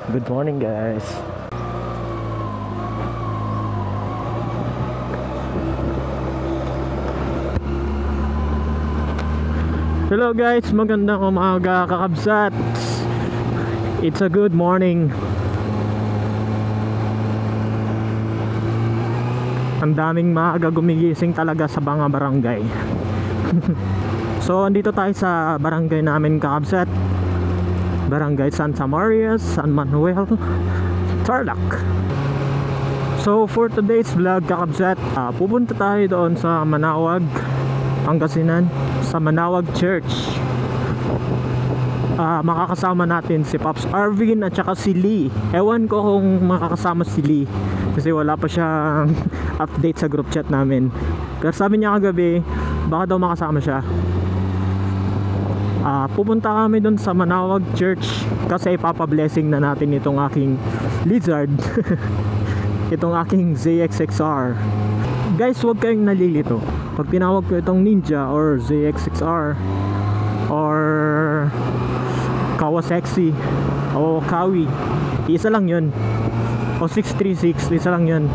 Good morning, guys. Hello guys, magandang umaga kakabsat. It's a good morning. Ang daming maaga gumigising talaga sa mga barangay. So andito tayo sa barangay namin kakabsat, Barangay Santa Maria, San Manuel, Tarlac. So for today's vlog kakabsat, pupunta tayo doon sa Manaoag, Pangasinan, sa Manaoag Church. Makakasama natin si Pops Arvin at saka si Lee. Ewan ko kung makakasama si Lee kasi wala pa siyang update sa group chat namin. Pero sabi niya kagabi baka daw makasama siya. Pupunta kami dun sa Manaoag Church kasi ipapablessing na natin itong aking Lizard. Itong aking ZX6R. Guys, huwag kayong nalilito pag tinawag ko itong Ninja or ZX6R or Kawasaki o Kawi, isa lang yun, o 636, isa lang yun.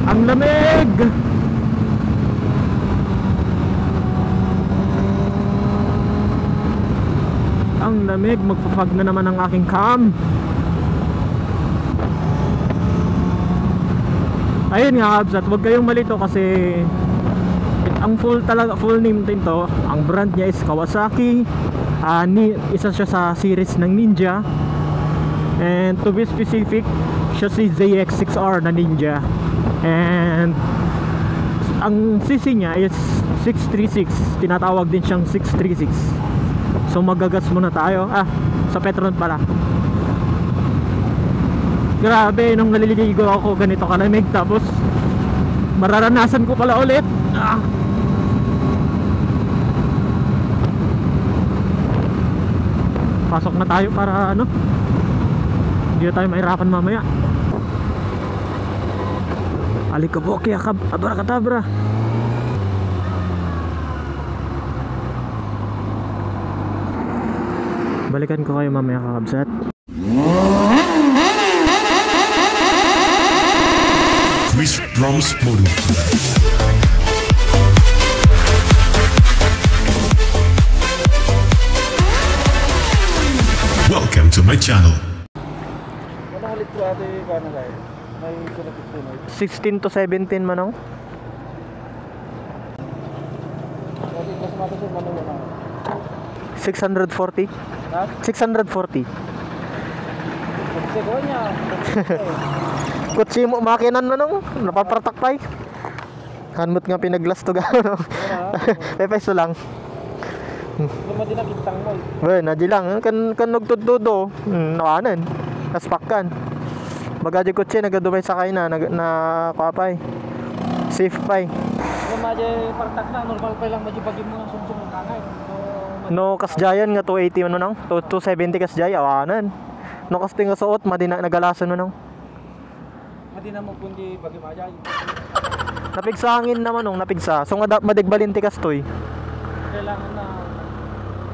Ang lamig! Ang lamig, magpapag na naman ang aking cam. Ayun nga kabsat, huwag kayong malito kasi ang full name din to, ang brand niya is Kawasaki. Isa siya sa series ng Ninja, and to be specific, siya si ZX6R na Ninja, and ang CC niya is 636, tinatawag din siyang 636. So magagas muna tayo. Sa Petron pala. Grabe, nung naliligo ako ganito kalamig, tapos mararanasan ko pala ulit. Pasok na tayo para hindi na tayo mahirapan mamaya. Alikabuki akab, abrakadabra. Balikan ko kayo mamaya kakabsat. Chris Drums Modu. Welcome to my channel. 16 to 17 manong. 640. 640. Kutsi mo makinan manong, napapartakpay. Hanmot nga pinaglas to gano. Pepeso lang. Lumadi na kitang mo. Well, nadi lang kan nagtuddo. Nakanan. Naspakkan. Bagaje kutsi nagadumay sakay na kapay. Safe pay. Lumadi partak na normal pa lang maji pagi mo sumsum kangay. No kasjayan nga 280 nang 270 kasjay awanan. No kasting nga suot madina nagalasan nang. Madina mo kundi bagi majay. Napigsangin naman napigsa. So nga madigbalinti kastoy.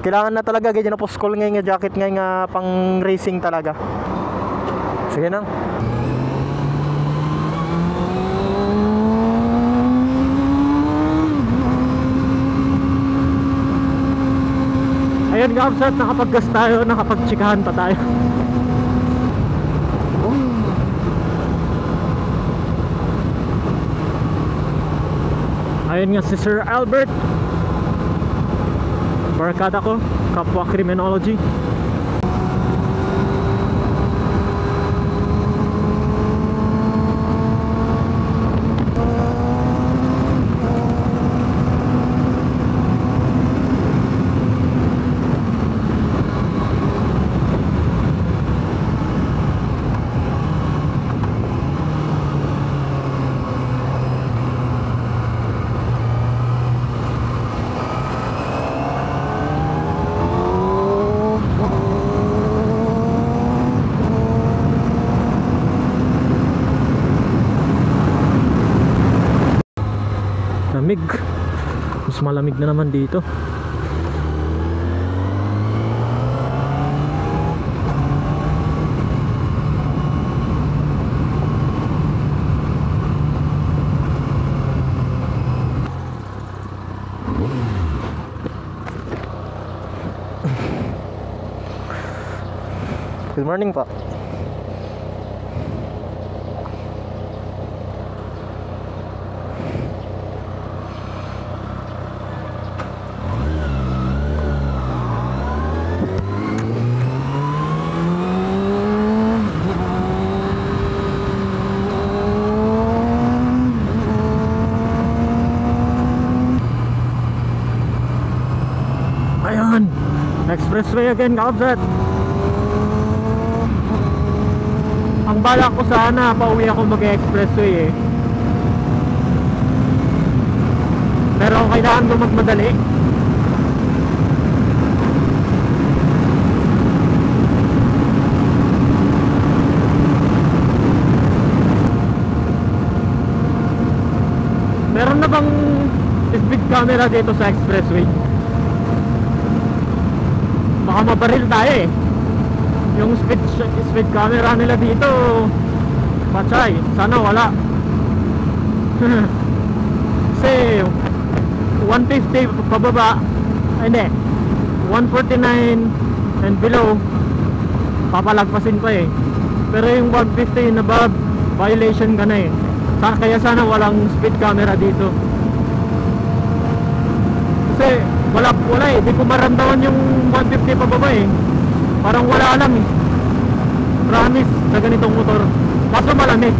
Kailangan na talaga ganyan na poskol ngay nga jacket ngay nga pang racing talaga. Sige nang. Ayun nga kapsat, nakapag-gas tayo, nakapag-chikahan pa tayo. Ayun nga si Sir Albert, barkada ko, kapwa criminology. Lamig. Mas malamig na naman dito. Good morning po. Ayun, expressway again, Kaabsat. Ang balak ko sana, pauwi ako mag-expressway eh. Pero kailangan ko magmadali. Meron na bang speed camera dito sa expressway? Baka mabaril tayo eh. Yung speed camera nila dito, patay. Sana wala. Kasi 150 pababa, hindi, 149 and below, papalagpasin pa eh. Pero yung 150 na above, violation ka na eh. Kaya sana walang speed camera dito. Kasi wala eh, di ko maramdaman yung 150 pababa eh. Parang wala lang eh. Promise, sa ganitong motor. Kaso malamig.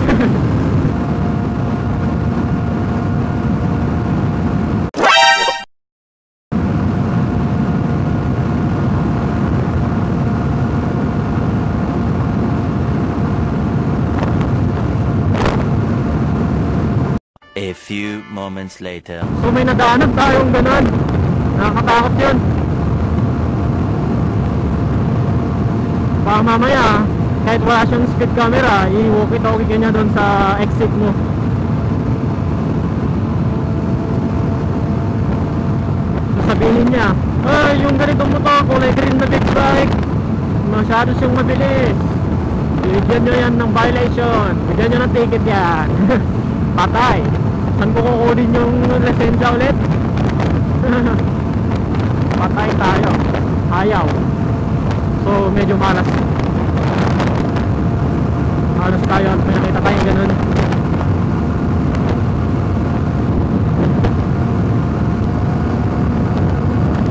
A few moments later. So may nadaanan tayong ganun. Nakakatakot yun. Baka mamaya, kahit wala siyang speed camera, i-walkie-talkie ka niya doon sa exit mo. Sasabihin niya, ay, yung ganitong motor, kulay green na big bike, masyado siyang mabilis. Bigyan nyo yan ng violation. Bigyan nyo ng ticket yan. Patay. Saan ko kukunin yung lisensya ulit? Patay tayo. Ayaw. So medyo malas tayo at may nakita tayong ganun.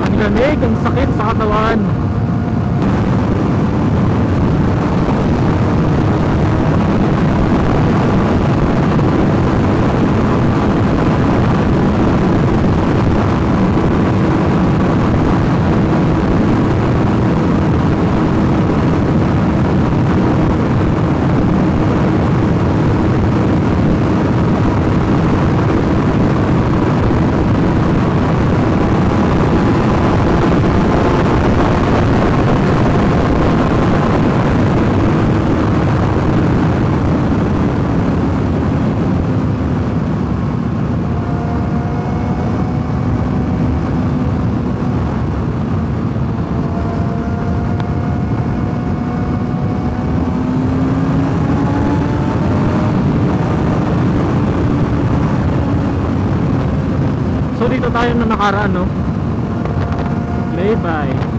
Ang lamig, ang sakit sa katawan. So dito tayo na nakaraan, no? Lay-by.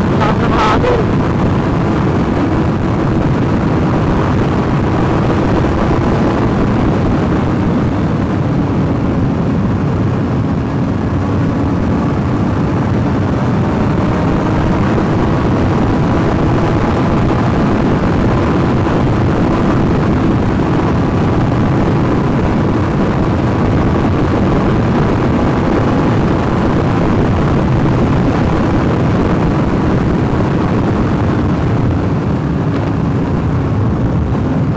Lakas na makakadol.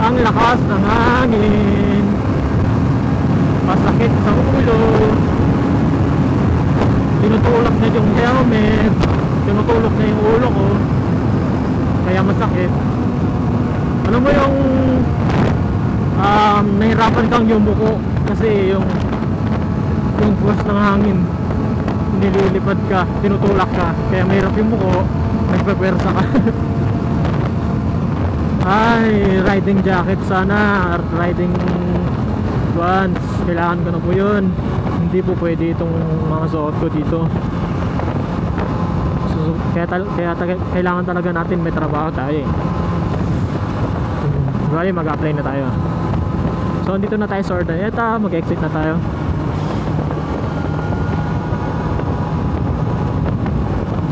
Ang lakas ng hangin. masakit sa ulo, tinutulak na yung helmet, tinutulok na yung ulo ko, kaya masakit. Alam mo yung nahirapan kang yumuko kasi yung force ng hangin nililipad ka, tinutulak ka, kaya mahirap yumuko, nagpapwersa ka. Ay, riding jacket sana, riding pants, kailangan ko na po yun. Hindi po pwede itong mga suot ko dito. So, kailangan talaga natin may trabaho tayo eh. Bali, mag-apply na tayo. So, dito na tayo sa Urdaneta, mag-exit na tayo.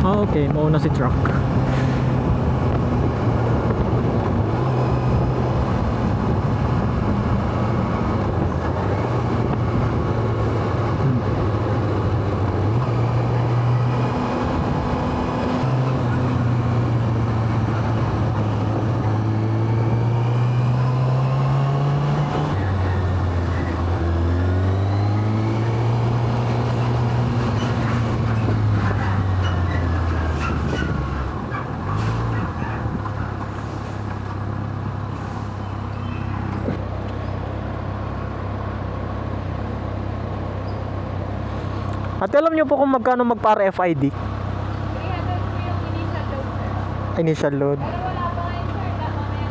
Oh, okay, mauna si truck. At alam niyo po kung magkano magpa-RFID? 300 po yung initial load, sir. Initial load. Pero wala pa ngayon, sir. Mamaya.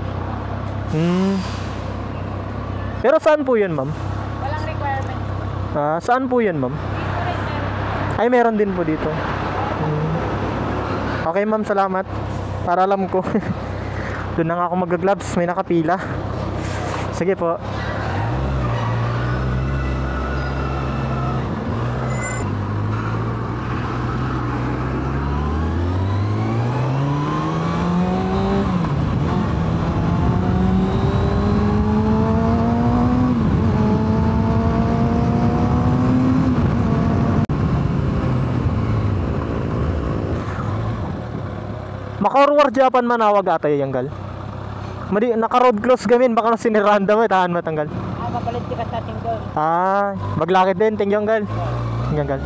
Pero saan po yun, ma'am? Walang requirements. Saan po yun, ma'am? Dito rin, meron. Ay, meron din po dito. Okay, ma'am, salamat. Para alam ko. Doon na nga ako mag-gloves, may nakapila. Sige po. Makarwar Japan manawag ata yung gal. Madi naka-road close gamin baka na siniranda mo tahan matanggal. Mapalit ka sa ating doon. Maglakit din tingyong gal. Tingyong gal.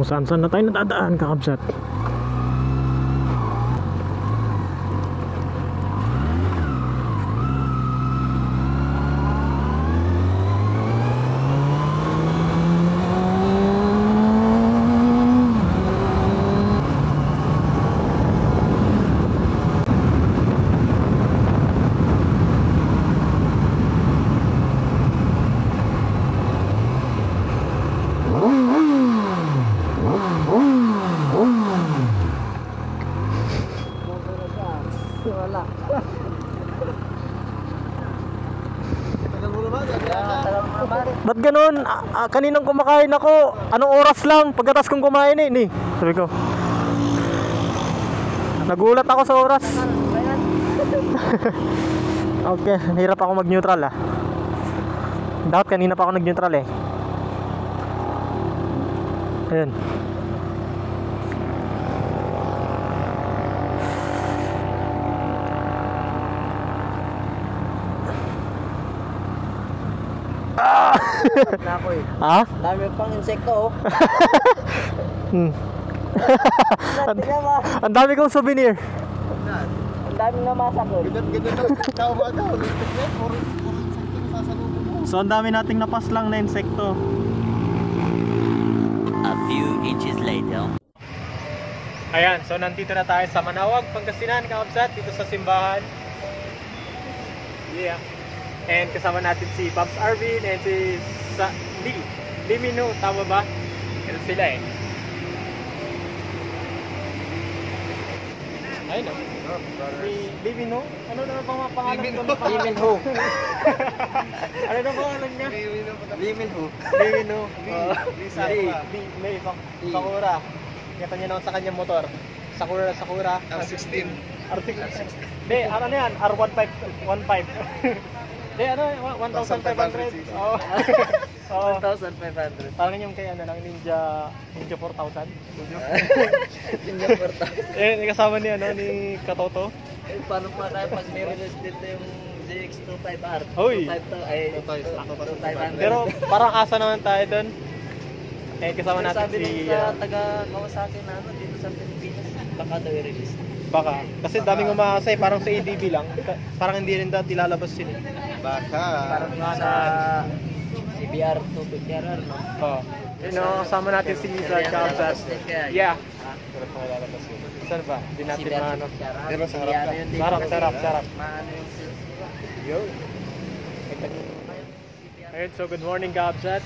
Kung saan na tayo natadaan, kakabsat. Wala. Ba't ganun? Kaninang kumakain ako, anong oras lang? Pagkatas kong kumain eh. Sabi ko. Nagulat ako sa oras. Okay, hirap ako mag-neutral ah. Dapat kanina pa ako nag-neutral eh. Ayun. Na ako eh. Ha? Dami pang insekto oh. Tingnan mo. Ang dami kong souvenir. Ang dami na masakot. So ang dami nating napaslang na insekto. A few inches later. Ayan, so nandito na tayo sa Manawag, Pangasinan, kakabsat, dito sa simbahan. Yeah. And kasama natin si Pops Arvin and si Limino, tama ba? Ito sila eh. Ayun o. Si Limino? Ano na bang pangalan ko? Liminho. Ano na pangalan niya? Liminho. Limino. May Pakura. Kita niya naman sa kanyang motor. Sakura. 16. R60. Hindi, ano na yan? R1515. Hindi, ano, 1,500. Oo. Oo. 1,500. Parang yung kay ano lang, Ninja 4000. Ninja 4,000. Eh, kasama ni ano, ni Katoto. Eh, paano pa tayo pag nire-release dito yung ZX25R? Hoy! 2500. Pero parang asa naman tayo doon. Eh, kasama natin sabi si... nung sa taga Kawasaki na ano, dito sa Pilipinas, baka daw i-release. Baka. Kasi daming umaasa eh, parang sa ADB lang. Parang hindi rin dati lalabas yun eh. Parang sa CBR to BRR, no? Oo. Yun o, kasama natin si Lisa at Kabsat. Yeah. Sarap na lalabas yun. Saan ba? Hindi natin maano. Pero sa harap ka. Sarap. Maano yung sales. Yo. Ayun, so good morning Kabsat.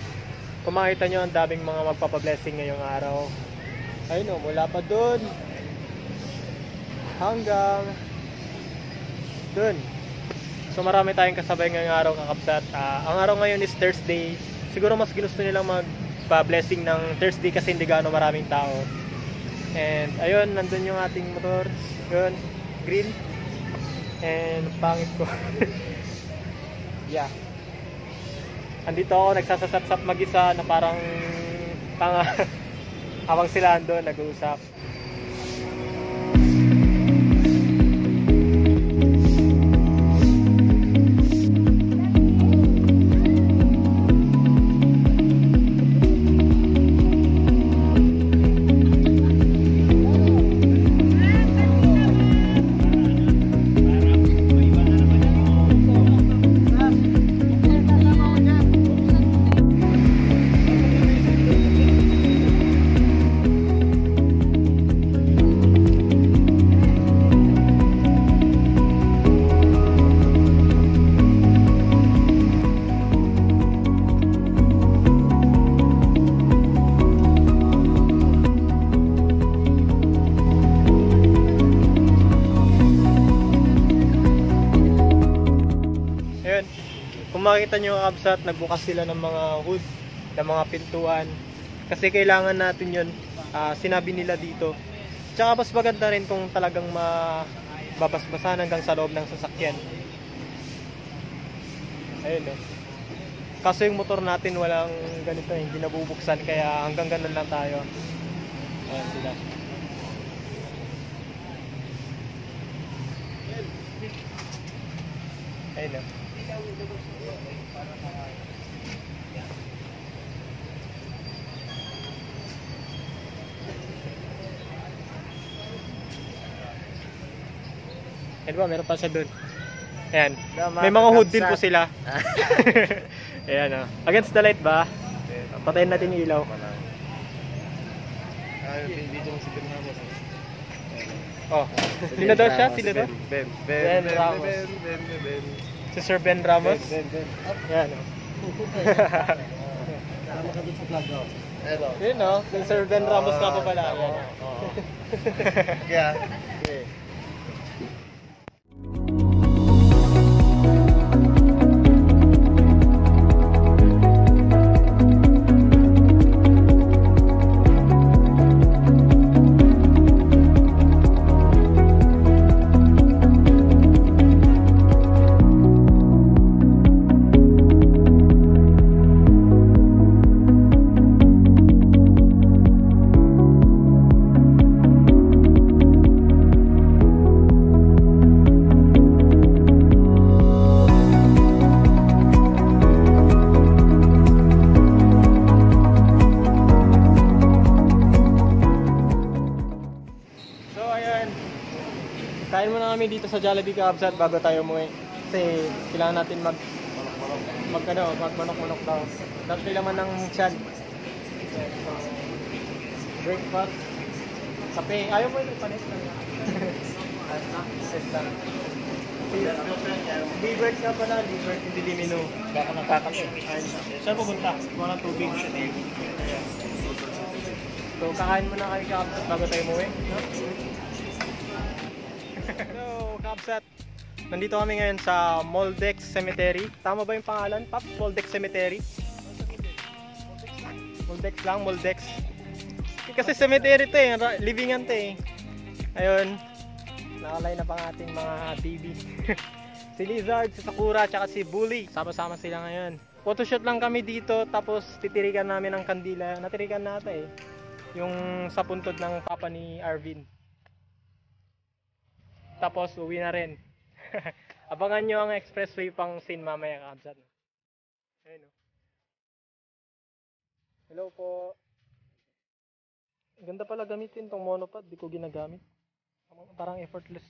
Kung makita nyo, ang daming mga magpapablessing ngayong araw. Ayun o, mula pa dun hanggang dun. So marami tayong kasabay ngayong araw kakabsat. Ang araw ngayon is Thursday. Siguro mas ginusto nilang magpa-blessing ng Thursday kasi hindi gaano maraming tao. And ayun, nandun yung ating motor. Yun, green. And pangit ko. Yeah. Andito ako nagsasasap-sap mag-isa na parang tanga. Habang sila andun nag-uusap. Makita nyo kabsat, nagbukas sila ng mga hood, ng mga pintuan kasi kailangan natin yun. Sinabi nila dito. Tsaka mas maganda rin kung talagang mababasbasan hanggang sa loob ng sasakyan. Ayun eh. Kaso yung motor natin walang ganito, hindi nabubuksan kaya hanggang ganun lang tayo. Ayan sila. Ayun eh. Ayan ba, meron pa siya dun. Ayan. May mga hood din po sila. Ayan o. Against the light ba? Patayin natin yung ilaw. Oh. Sino daw siya? Sino daw? Ben Ramos. Si Sir Ben Ramos. Ayan o. Yun o. Si Sir Ben Ramos ka pa pala. Ayan o. Kaya. Kain muna kami dito sa Jollibee Kabsat bago tayo umuwi. Kasi kailangan natin magmanok-manok daw. Dapat may laman ng tiyan. So, breakfast. Kape. Ayaw mo yung panis lang. Libert ka pala. Libert hindi Dimino. Baka nakakasin. Saan pupunta? Mga tubig. So kakain muna kami Kabsat bago tayo umuwi. No? Hello, Kabsat. Nandito kami ngayon sa Moldex Cemetery. Tama ba yung pangalan, Pap? Moldex Cemetery? Moldex lang, Moldex. Kasi cemetery to eh, livingan to eh. Ayun. Nakaline up ang ating mga TV. Si Lizard, si Sakura, tsaka si Bully. Sama-sama sila ngayon. Photoshoot lang kami dito, tapos titirikan namin ang kandila. Natirikan natin eh. Yung sa puntod ng papa ni Arvin. Tapos uwi na rin. Abangan nyo ang expressway pang scene mamaya, kakabsat. Ayun o. Hello po. Ganda pala gamitin tong monopod, di ko ginagamit. Parang effortless.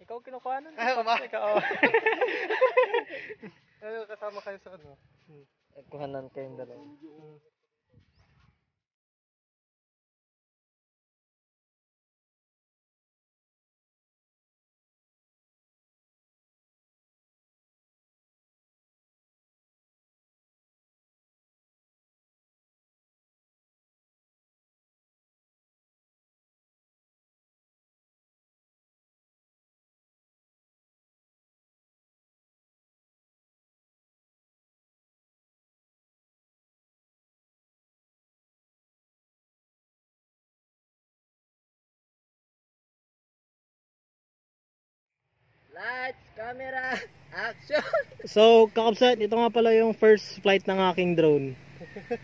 Ikaw kinukuha nun? Ayaw ba? Ikaw. Ayaw, kasama kayo sa ano? Kuhanan kayong dalawa. Lights, camera, action! So, kakabsat, ito nga pala yung first flight ng aking drone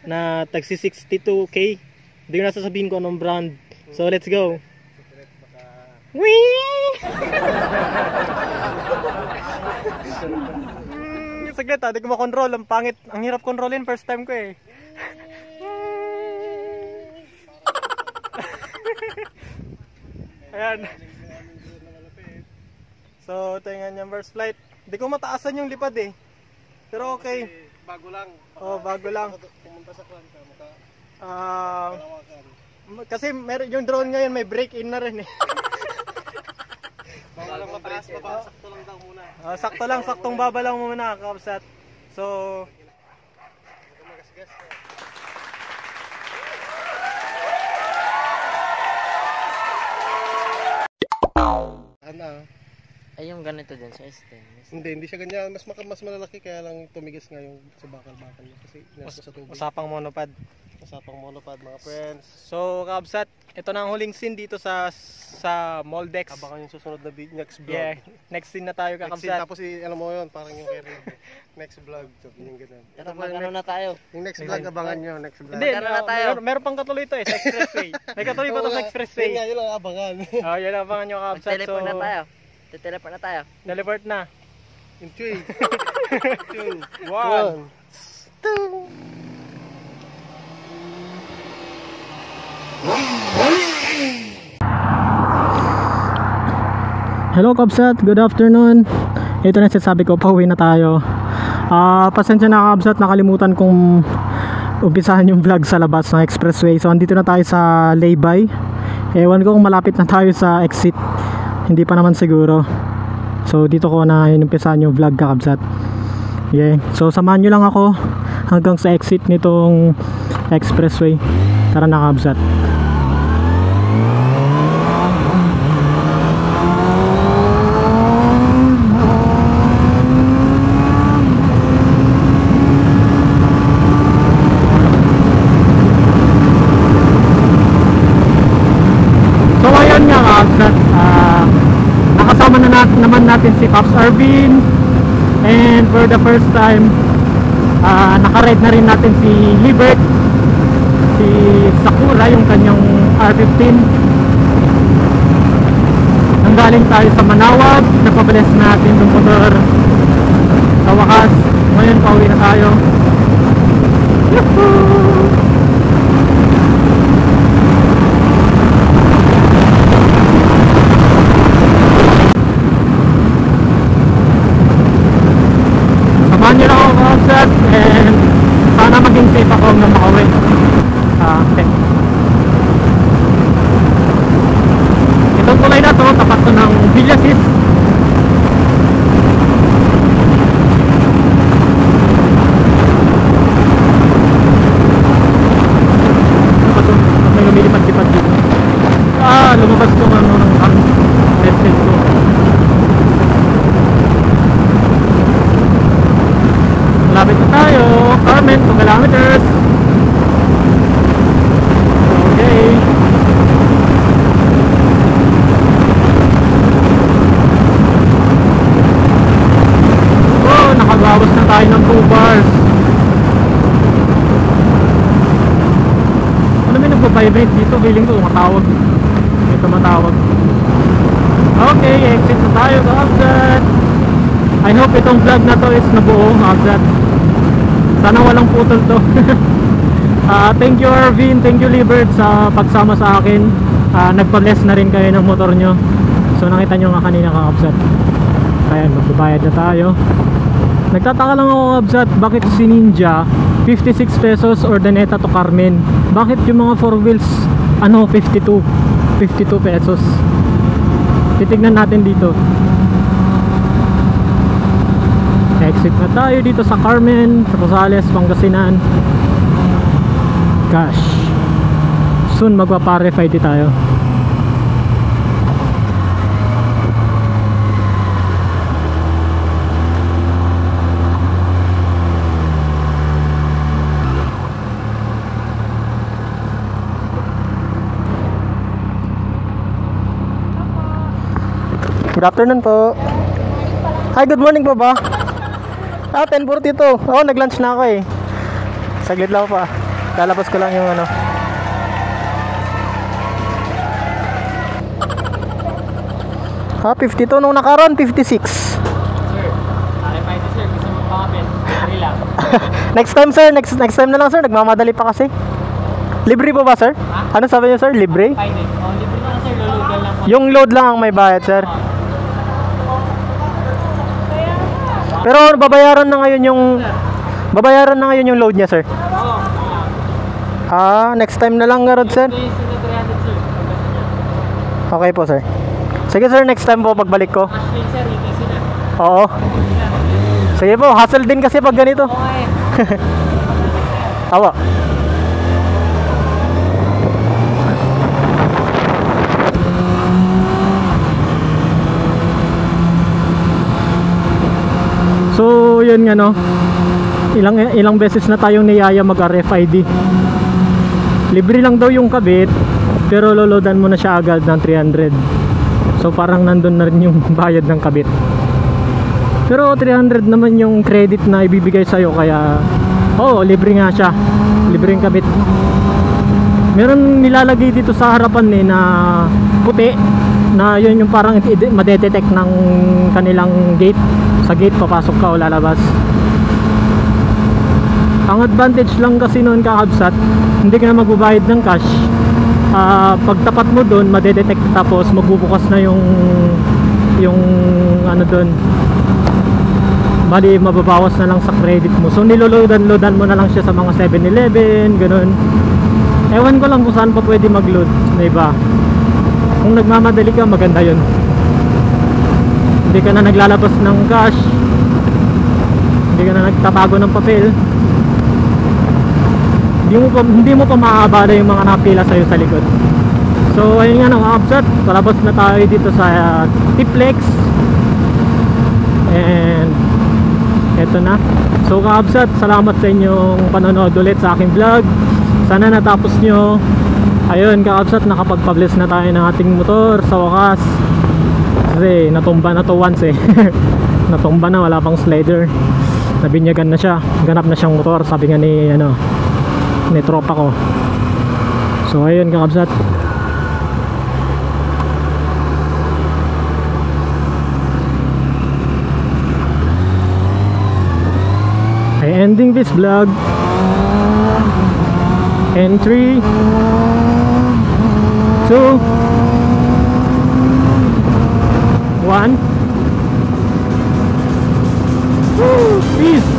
na tagsi 62K. Hindi ko na sasabihin ko anong brand. So, let's go! Whee! Saglit ha, di ko makontrol. Ang pangit, ang hirap kontrolin. First time ko eh. Ayan. So, tingnan yung first flight. Hindi ko mataasan yung lipad eh. Pero okay. Bago lang. Oh, bago lang. Pumunta sa kwan ka, Kasi meron yung drone ngayon may break-in na rin eh. bago lang mataas, baba, sakto lang daw muna. Sakto lang, saktong baba lang muna, kakabsat. So, Ano? Ay, yung ganito din sa STEM. Hindi siya ganyan. Mas malalaki kaya lang tumigas nga yung sa bakal-bakal niya. Kasi nasa sa tubig. usapang monopod. Usapang monopod mga friends. So, kakabsat, ito na ang huling scene dito sa Moldex. Abangan yung susunod na next vlog. Yeah, next scene na tayo, Next scene, kakabsat. tapos alam mo yun, parang yung carry. Next vlog. So, yung ganun. Pero mag-ano na tayo. Yung next vlog, abangan nyo. Next vlog. Hindi, Magkano na tayo? meron pang katuloy ito eh, sa expressway. May katuloy pa ito sa expressway. Yun nga, yun lang abangan. Oh, yun ang abangan nyo, kakabsat. Mag-teleport na tayo. Teleport na tayo. Teleport na. In 3, 2, 1. 1. Hello Kabsat, good afternoon. Ito na sinasabi ko, pauwi na tayo. Pasensya na Kabsat, nakalimutan kong umpisahan yung vlog sa labas ng expressway. So andito na tayo sa Laybay. Ewan ko kung malapit na tayo sa exit. Hindi pa naman siguro. So dito ko na inumpisahan yung vlog Kabsat. Yeah. So samahan nyo lang ako hanggang sa exit nitong expressway. Tara na Kabsat. Nakasama na naman natin si Pops Arvin, and for the first time nakaride na rin natin si Libert, si Sakura yung kanyang R15. Nanggaling tayo sa Manawag, napabless natin yung motor. Sa wakas, ngayon pauwi na tayo. Yuhuu! Samahan nyo lang ako Kabsat, and sana maging safe ako na makauwi. Okay. Itong tulay na to, tapat to ng Villasis. vibrate dito, feeling ko matawag. Ito matawag. Okay, exit na tayo, Kabsat. I hope itong vlog na to is nabuo, Kabsat. Sana walang putol to. Thank you Arvin, thank you Libert sa pagsama sa akin. Nagpa-bless na rin kayo ng motor nyo. So nakita nyo nga kanina, Kabsat. Ayan, magbabayad na tayo. Nagtataka lang ako, Kabsat, bakit si Ninja 56 pesos or Daneta to Carmen? Bakit yung mga 4 wheels 52 pesos? Titignan natin dito. Exit na tayo dito sa Carmen, Rosales, Pangasinan. Gosh, soon magpa-RFID tayo. Good afternoon po. Hi, good morning po ba? 10:42. Oo, nag-lunch na ako eh. Saglit lang pa. Lalabas ko lang yung ano. Ha, 52 nung nakaroon, 56. Sir, gusto mo pakapin? Relax. Next time sir, next time na lang sir, nagmamadali pa kasi. Libre po ba sir? Ano sabi niyo sir, libre? Libre na sir, lulugan lang. Yung load lang ang may bayad sir. Pero babayaran na ngayon yung load niya sir. Next time na lang garod sir. Okay po sir. Sige sir, next time po pagbalik ko. Oo. Sige po, hassle din kasi pag ganito. Tawa. So yun nga no, ilang beses na tayong niyaya mag RFID. Libre lang daw yung kabit, pero loloadan mo na siya agad ng 300. So parang nandun na rin yung bayad ng kabit. Pero 300 naman yung credit na ibibigay sa'yo, kaya libre nga siya, libre yung kabit. Meron nilalagay dito sa harapan na puti, na yun yung parang madedetect ng kanilang gate. Sa gate papasok ka o lalabas. Ang advantage lang kasi noon, Kabsat, hindi ka na magbabayad ng cash. Pag tapat mo doon, madedetect, tapos magbubukas na yung ano doon. Bali mababawas na lang sa credit mo. So niloloadan mo na lang siya sa mga 7-Eleven, ganun. Ewan ko lang kung saan pa pwede mag-load, diba? Kung nagmamadali ka, maganda yun. Hindi ka na naglalabas ng cash, hindi ka na nagtatago ng papel, hindi mo pa maaabala yung mga napila sa'yo sa likod. So ayun nga, Kabsat, palabas na tayo dito sa Tiplex. And eto na. So Kabsat, salamat sa inyong panonood ulit sa aking vlog. Sana natapos nyo. Ayun, Kabsat, nakapagpabless na tayo ng ating motor sa wakas. Kasi natumba na to once eh. Natumba na, wala pang slider. Nabinyagan na siya, ganap na siyang motor, sabi nga ni tropa ko. So ayun, Kabsat. I ending this vlog in 3, 2, 1. Woo! Peace!